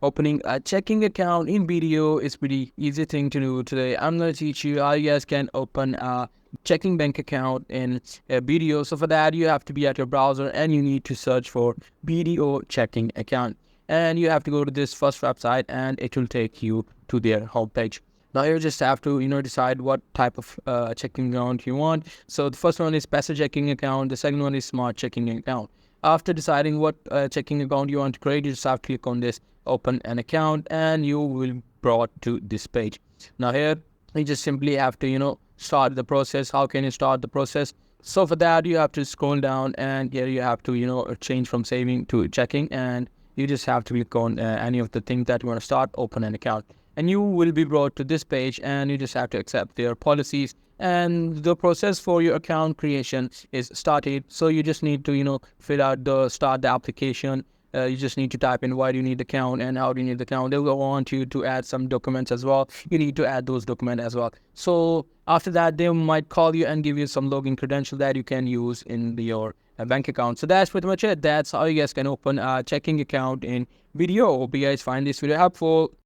Opening a checking account in video is pretty easy thing to do. Today I'm going to teach you how you guys can open a checking bank account in a video. So for that you have to be at your browser and you need to search for BDO checking account, and you have to go to this first website and it will take you to their homepage. Now you just have to decide what type of checking account you want. So the first one is passive checking account, the second one is smart checking account. After deciding what checking account you want to create, you just have to click on this open an account and you will be brought to this page. Now here you just simply have to start the process. How can you start the process? So for that you have to scroll down, and here you have to change from saving to checking, and you just have to click on any of the things that you want to start, open an account, and you will be brought to this page, and you just have to accept their policies, and the process for your account creation is started. So you just need to fill out the start the application. You just need to type in why do you need the account and how do you need the account. They will want you to add some documents as well. You need to add those documents as well. So after that they might call you and give you some login credential that you can use in your bank account. So that's pretty much it. That's how you guys can open a checking account in video. Hope you guys find this video helpful.